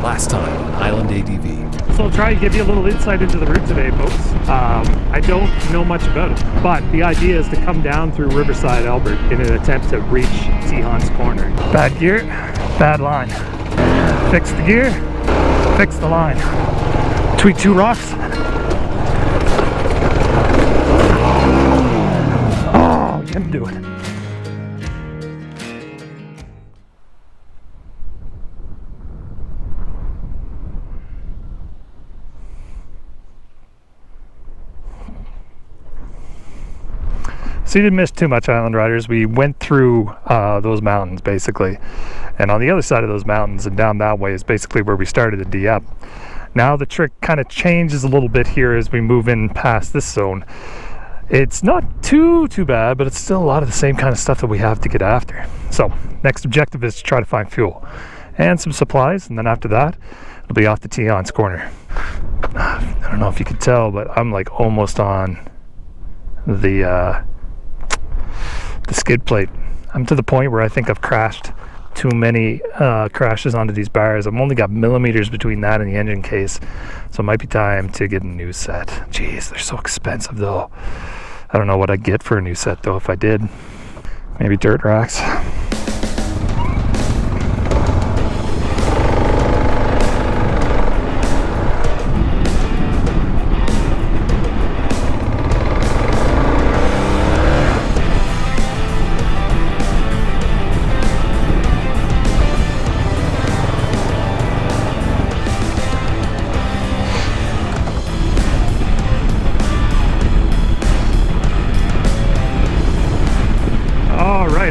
Last time on Island ADV. So I'll try and give you a little insight into the route today, folks. I don't know much about it, but the idea is to come down through Riverside, Albert in an attempt to reach Tehan's Corner. Bad gear, bad line. Fix the gear, fix the line. Between two rocks. Oh, you can do it. So you didn't miss too much, Island Riders. We went through those mountains basically, and on the other side of those mountains and down that way is basically where we started at Dieppe. Now the trick kind of changes a little bit here as we move in past this zone. It's not too bad, but it's still a lot of the same kind of stuff that we have to get after. So next objective is to try to find fuel and some supplies, and then after that it'll be off to Tehan's Corner. I don't know if you could tell, but I'm like almost on the skid plate. I'm to the point where I think I've crashed too many crashes onto these bars. I've only got millimeters between that and the engine case, so it might be time to get a new set. Jeez, they're so expensive though. I don't know what I'd get for a new set though if I did. Maybe dirt racks.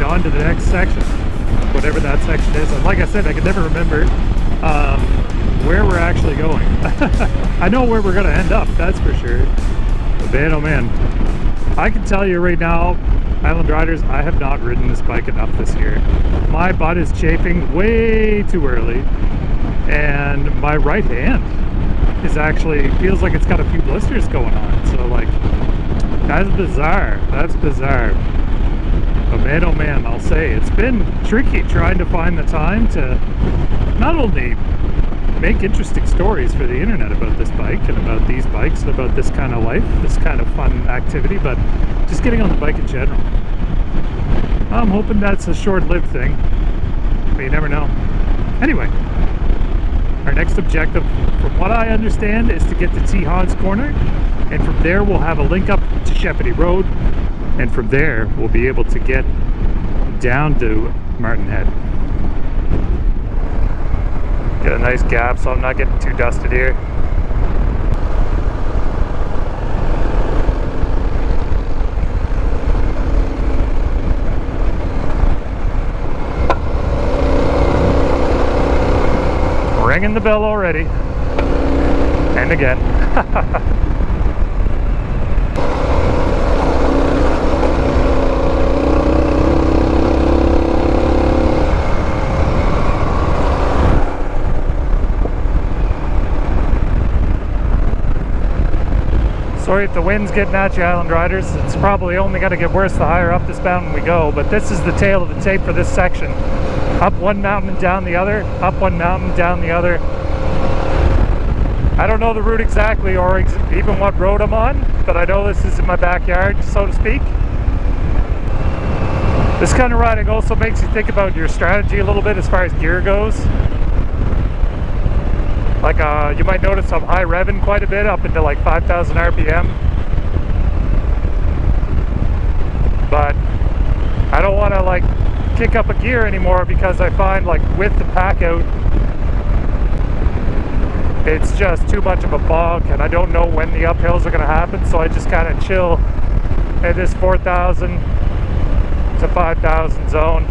On to the next section, whatever that section is. And like I said, I can never remember where we're actually going. I know where we're going to end up, that's for sure. But man, oh man, I can tell you right now, Island Riders, I have not ridden this bike enough this year. My butt is chafing way too early, and my right hand is actually, feels like it's got a few blisters going on. So like, that's bizarre. That's bizarre. But man, oh man, I'll say it's been tricky trying to find the time to not only make interesting stories for the internet about this bike and about these bikes and about this kind of life, this kind of fun activity, but just getting on the bike in general. I'm hoping that's a short-lived thing, but you never know. Anyway, our next objective, from what I understand, is to get to Tehan's Corner, and from there we'll have a link up to Sheppity Road. And from there, we'll be able to get down to Martin Head. Get a nice gap so I'm not getting too dusted here. Ringing the bell already. And again. Sorry if the wind's getting at you, Island Riders. It's probably only going to get worse the higher up this mountain we go, but this is the tail of the tape for this section. Up one mountain and down the other, up one mountain, down the other. I don't know the route exactly or even what road I'm on, but I know this is in my backyard, so to speak. This kind of riding also makes you think about your strategy a little bit as far as gear goes. Like you might notice I'm high revving quite a bit, up into like 5,000 RPM. But I don't want to like kick up a gear anymore because I find like with the pack out, it's just too much of a bog and I don't know when the uphills are going to happen, so I just kind of chill in this 4,000 to 5,000 zone.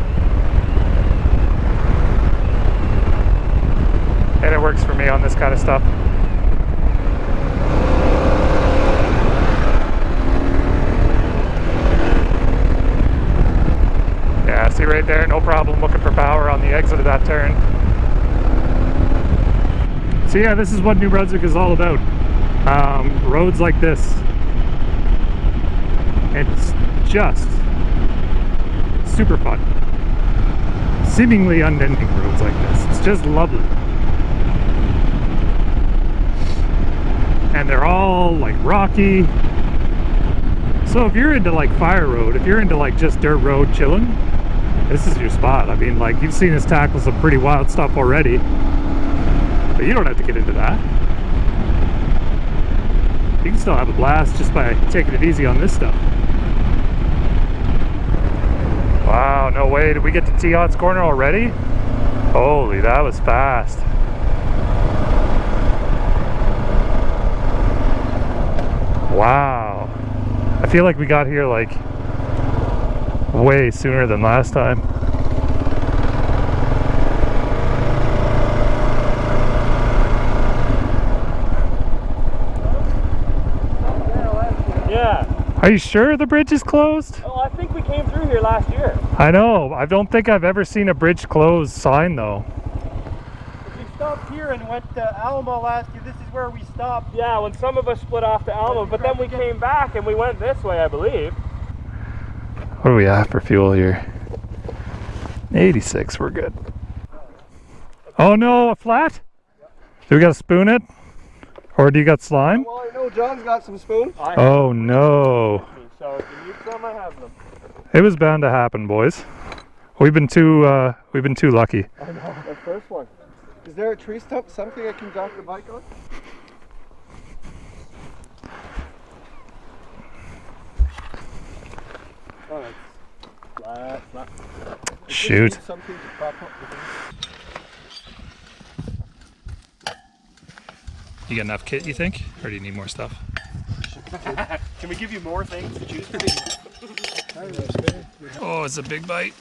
And it works for me on this kind of stuff. Yeah, see right there, no problem looking for power on the exit of that turn. So yeah, this is what New Brunswick is all about. Roads like this. It's just super fun. Seemingly unending roads like this. It's just lovely. and they're all like rocky. So if you're into like fire road, if you're into like just dirt road chilling, this is your spot. I mean, like, you've seen us tackle some pretty wild stuff already, but you don't have to get into that. You can still have a blast just by taking it easy on this stuff. Wow, no way. Did we get to T-Hot's corner already? Holy, that was fast. Wow. I feel like we got here like way sooner than last time. Yeah. Are you sure the bridge is closed? Oh, I think we came through here last year. I know. I don't think I've ever seen a bridge closed sign though. We stopped here and went to Alma last year. This is where we stopped. Yeah, when some of us split off to Alma, but then we came back and we went this way, I believe. What do we have for fuel here? 86, we're good. Oh no, a flat? Do we gotta spoon it? Or do you got slime? Well, I know John's got some spoons. Oh no. So if you need some, I have them. It was bound to happen, boys. We've been too lucky. I know. The first one. Is there a tree stump, something I can dock the bike on? Oh, it's flat. Shoot. Something to prop up the thing. You got enough kit, you think? Or do you need more stuff? Can we give you more things to choose from? Oh, it's a big bite.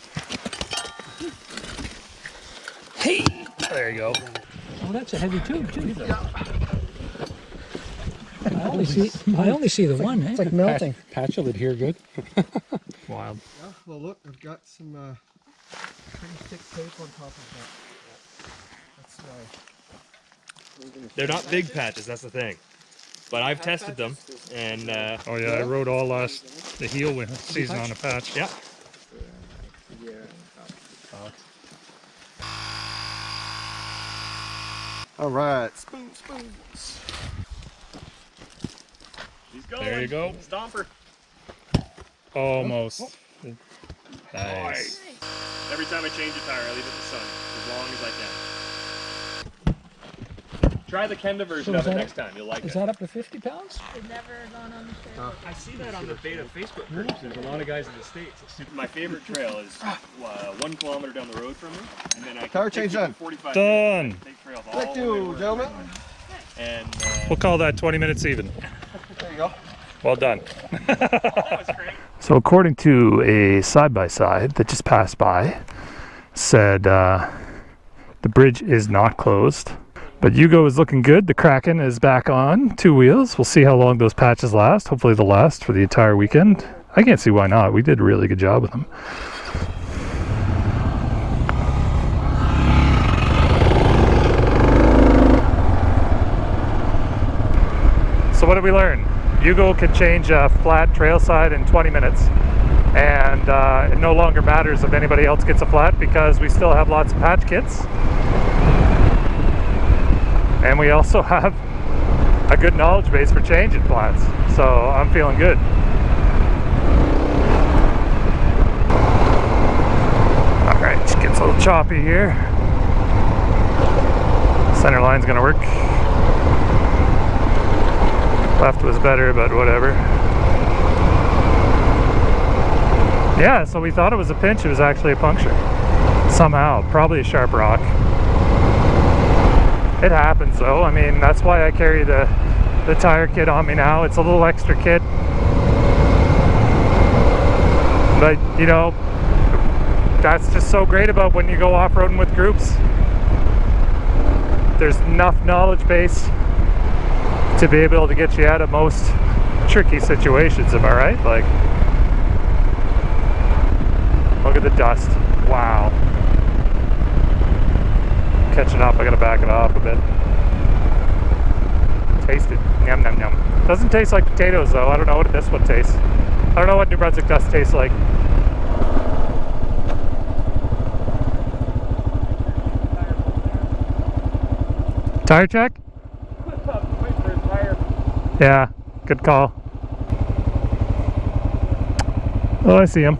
Hey! There you go. Oh, that's a heavy tube too. I only see the one. It's like melting. Patch it here good. Wild. Yeah, well look, I've got some pretty thick tape on top of that. That's why. They're not big patches, that's the thing. But I've tested them, and Oh yeah, I rode all the heel season on a patch. yeah. All right, spoons. He's going. There you go. Stomper. Almost. Nice. Every time I change a tire, I leave it in the sun as long as I can. Try the Kenda version So of it is that- next time. You'll like Is it. that up to 50 pounds? They've never gone on the trail. I see that on the Beta Facebook groups. There's a lot of guys in the States. My favorite trail is 1 kilometer down the road from me, and then I Tire can change take done. 45 Done. minutes, take trails all Thank the way you, where gentlemen. I'm going. And We'll call that 20 minutes even. There you go. Well done. that was great. So according to a side-by-side that just passed by, said the bridge is not closed. But Yugo is looking good. The Kraken is back on 2 wheels. We'll see how long those patches last. Hopefully they'll last for the entire weekend. I can't see why not. We did a really good job with them. So what did we learn? Yugo can change a flat trail side in 20 minutes. And it no longer matters if anybody else gets a flat because we still have lots of patch kits. And we also have a good knowledge base for changing flats. So I'm feeling good. All right, just gets a little choppy here. Center line's gonna work. Left was better, but whatever. Yeah, so we thought it was a pinch, it was actually a puncture. Somehow, probably a sharp rock. It happens though. I mean, that's why I carry the tire kit on me now. It's a little extra kit. But, you know, that's just so great about when you go off-roading with groups. There's enough knowledge base to be able to get you out of most tricky situations, am I right? Like, look at the dust. Wow. Catching up, I gotta back it off a bit. Taste it. Yum, yum, yum. Doesn't taste like potatoes though. I don't know what this one tastes. I don't know what New Brunswick dust tastes like. Tire check? Wait for his tire. Yeah, good call. Oh, I see him.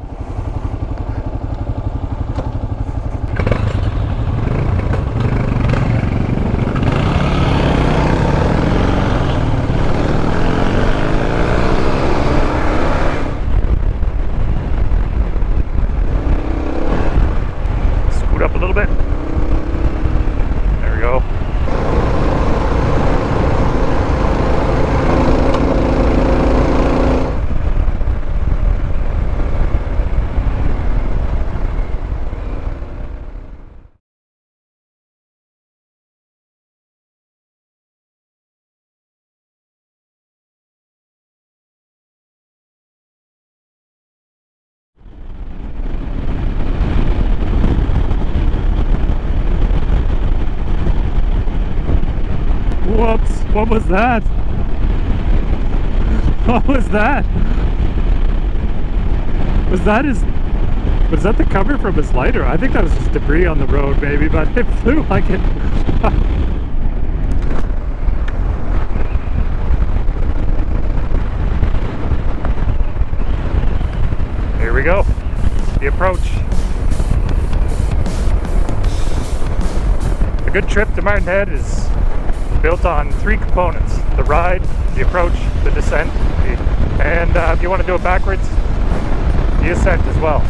Scoot up a little bit. There we go. Whoops, what was that? What was that? Was that the cover from his lighter? I think that was just debris on the road maybe, but it flew like it. Here we go, the approach. A good trip to Martin Head is built on 3 components: the ride, the approach, the descent, and if you want to do it backwards, the ascent as well.